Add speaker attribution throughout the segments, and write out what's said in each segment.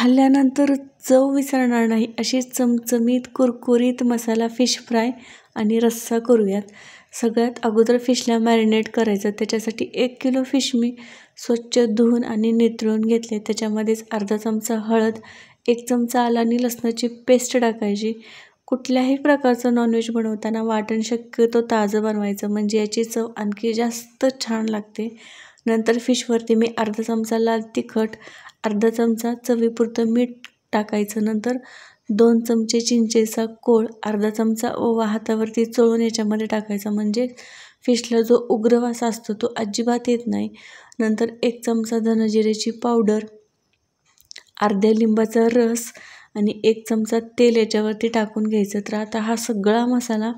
Speaker 1: खाल्ल्यानंतर चव विसरणार नाही अशी चमचमीत कुरकुरीत मसाला फिश फ्राय आणि रस्सा करूयात. सगळ्यात अगोदर फिशला मॅरिनेट करायचं. त्याच्यासाठी 1 किलो फिश मी स्वच्छ धुवून आणि निथळून घेतले. त्याच्यामध्येच अर्धा चमचा हळद, 1 चमचा आलं आणि लसणाची पेस्ट टाकायची. कुठल्याही प्रकारचं नॉनव्हेज बनवताना वाटण शक्यतो ताजं बनवायचं, म्हणजे याची चव आणखी जास्त छान लागते. नंतर फिशवरती मी अर्धा चमचा लाल तिखट, अर्धा चमचा चवीपुरतं मीठ टाकायचं. नंतर 2 चमचे चिंचेचा कोळ, अर्धा चमचा ओवा हातावरती चोळून याच्यामध्ये टाकायचा, म्हणजे फिशला जो उग्र वास असतो तो अजिबात येत नाही. नंतर 1 चमचा धनजिऱ्याची पावडर, अर्ध्या लिंबाचा रस आणि 1 चमचा तेल याच्यावरती टाकून घ्यायचं. तर आता हा सगळा मसाला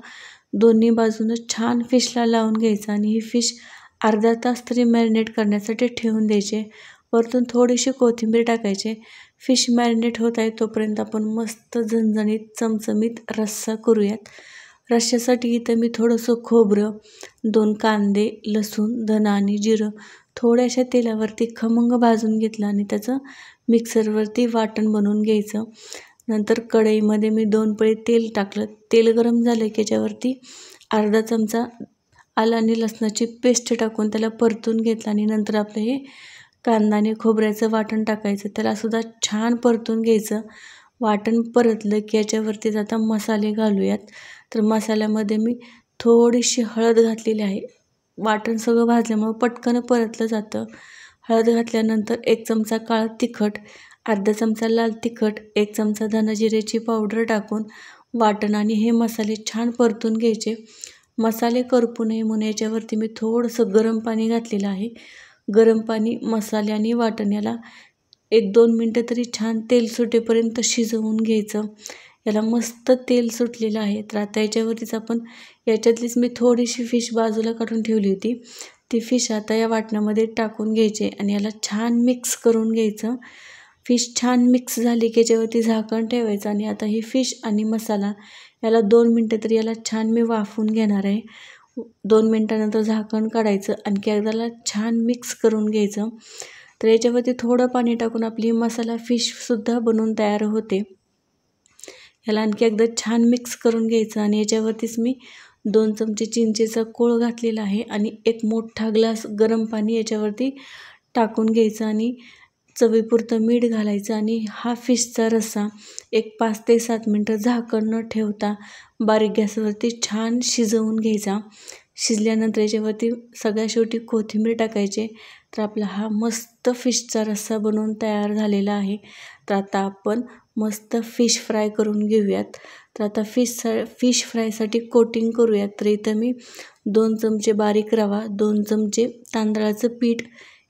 Speaker 1: दोन्ही बाजूनं छान फिशला लावून घ्यायचा आणि ही फिश अर्धा तास तरी मॅरिनेट करण्यासाठी ठेवून द्यायचे. वरतून थोडीशी कोथिंबीर टाकायची. फिश मॅरिनेट होत आहे तोपर्यंत आपण मस्त झणझणीत चमचमीत रस्सा करूयात. रश्श्यासाठी इथं मी थोडंसं खोबरं, 2 कांदे, लसूण, धना आणि जिरं थोड्याशा तेलावरती खमंग भाजून घेतलं आणि त्याचं मिक्सरवरती वाटण बनवून घ्यायचं. नंतर कढईमध्ये मी 2 पळी तेल टाकलं. तेल गरम झालं की याच्यावरती अर्धा चमचा आलं आणि लसणाची पेस्ट टाकून त्याला परतून घेतलं आणि नंतर आपलं हे कांदा आणि खोबऱ्याचं वाटण टाकायचं. त्यालासुद्धा छान परतून घ्यायचं. वाटण परतलं की याच्यावरतीच आता मसाले घालूयात. तर मसाल्यामध्ये मी थोडीशी हळद घातलेली आहे. वाटण सगळं भाजल्यामुळं पटकन परतलं जातं. हळद घातल्यानंतर 1 चमचा काळं तिखट, अर्धा चमचा लाल तिखट, 1 चमचा धनाजिऱ्याची पावडर टाकून वाटण आणि हे मसाले छान परतून घ्यायचे. मसाले करपू नये म्हणून याच्यावरती मी थोडंसं गरम पाणी घातलेलं आहे. गरम पाणी, मसाले आणि वाटण याला 1-2 मिनटं तरी छान तेल सुटेपर्यंत शिजवून घ्यायचं. याला मस्त तेल सुटलेलं आहे. तर आता याच्यावरतीच आपण याच्यातलीच मी थोडीशी फिश बाजूला काढून ठेवली होती. ती फिश आता या वाटणामध्ये टाकून घ्यायची आणि याला छान मिक्स करून घ्यायचं. फिश छान मिक्स झाली की याच्यावरती झाकण ठेवायचं आणि आता ही फिश आणि मसाला याला 2 मिनटं तरी याला छान मी वाफवून घेणार आहे. 2 मिनटानंतर झाकण काढायचं, आणखी एकदाला छान मिक्स करून घ्यायचं. तर याच्यावरती थोडं पाणी टाकून आपली मसाला फिशसुद्धा बनवून तयार होते. याला आणखी एकदा छान मिक्स करून घ्यायचं आणि याच्यावरतीच मी 2 चमचे चिंचेचा कोळ घातलेला आहे आणि 1 मोठा ग्लास गरम पाणी याच्यावरती टाकून घ्यायचं आणि चवीपुरतं मीठ घालायचं आणि हा फिशचा रस्सा एक 5 ते 7 मिनटं झाकण न ठेवता बारीक गॅसवरती छान शिजवून घ्यायचा. शिजल्यानंतर याच्यावरती सगळ्या शेवटी कोथिंबीर टाकायचे. तर आपला हा मस्त फिशचा रस्सा बनवून तयार झालेला आहे. तर आता आपण मस्त फिश फ्राय करून घेऊयात. तर आता फिश फ्रायसाठी कोटिंग करूयात. तर इथं मी 2 चमचे बारीक रवा, 2 चमचे तांदळाचं पीठ,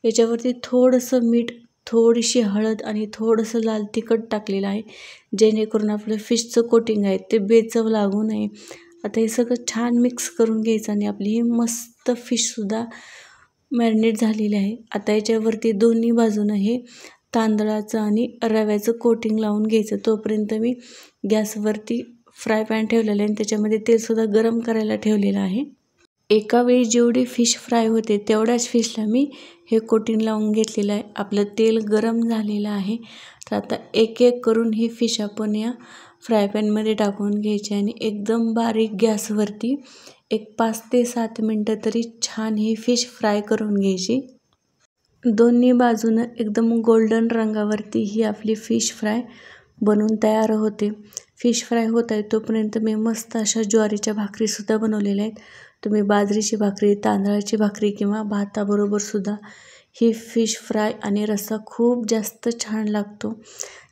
Speaker 1: याच्यावरती थोडंसं मीठ, थोडीशी हळद आणि थोडंसं लाल तिखट टाकलेलं आहे, जेणेकरून आपलं फिशचं कोटिंग आहे ते बेचव लागू नये. आता हे सगळं छान मिक्स करून घ्यायचं आणि आपली ही मस्त फिशसुद्धा मॅरिनेट झालेली आहे. आता याच्यावरती दोन्ही बाजूनं हे तांदळाचं आणि रव्याचं कोटिंग लावून घ्यायचं. तोपर्यंत मी गॅसवरती फ्राय पॅन ठेवलेलं आहे आणि त्याच्यामध्ये तेलसुद्धा गरम करायला ठेवलेलं आहे. एका वेळी जेवढी फिश फ्राय होते तेवढ्याच फिशला मी हे कोटिंग लावून घेतलेलं आहे. आपलं तेल गरम झालेलं आहे. तर आता एक एक करून ही फिश आपण या फ्राय पॅनमध्ये टाकून घ्यायची आणि एकदम बारीक गॅसवरती एक 5 ते 7 मिनटं तरी छान ही फिश फ्राय करून घ्यायची. दोन्ही बाजूनं एकदम गोल्डन रंगावरती ही आपली फिश फ्राय बनवून तयार होते. फिश फ्राय होत आहे तोपर्यंत मी मस्त अशा ज्वारीच्या भाकरीसुद्धा बनवलेल्या आहेत. तुम्ही बाजरीची भाकरी, तांदळाची भाकरी किंवा भाताबरोबरसुद्धा ही फिश फ्राय आणि रस्सा खूप जास्त छान लागतो.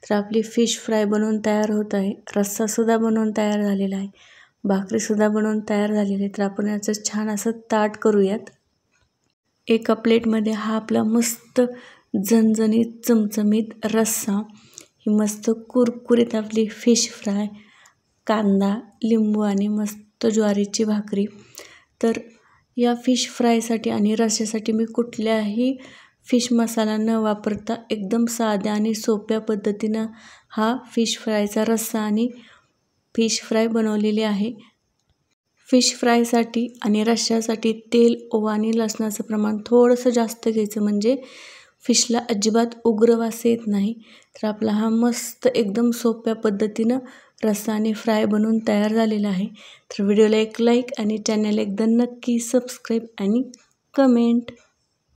Speaker 1: तर आपली फिश फ्राय बनवून तयार होत आहे. रस्सासुद्धा बनवून तयार झालेला आहे. भाकरीसुद्धा बनवून तयार झालेली आहे. तर आपण याचं छान असं ताट करूयात. एका प्लेटमध्ये हा आपला मस्त झणझणीत चमचमीत रस्सा, ही मस्त कुरकुरीत आपली फिश फ्राय, कांदा, लिंबू आणि मस्त ज्वारीची भाकरी. तर या फिश फ्रायसाठी आणि रस्स्यासाठी मी कुठल्याही फिश मसाला न वापरता एकदम साध्या आणि सोप्या पद्धतीनं हा फिश फ्रायचा रस्सा आणि फिश फ्राय बनवलेली आहे. फिश फ्रायसाठी आणि रश्श्यासाठी तेल, ओवा आणि लसणाचं प्रमाण थोडंसं जास्त घ्यायचं, म्हणजे फिशला अजिबात उग्र वास येत नाही. तर आपला हा मस्त एकदम सोप्या पद्धतीनं रस्सा आणि फ्राय बनवून तयार झालेला आहे. तर व्हिडिओला एक लाईक आणि चॅनल एकदा नक्की सबस्क्राईब आणि कमेंट.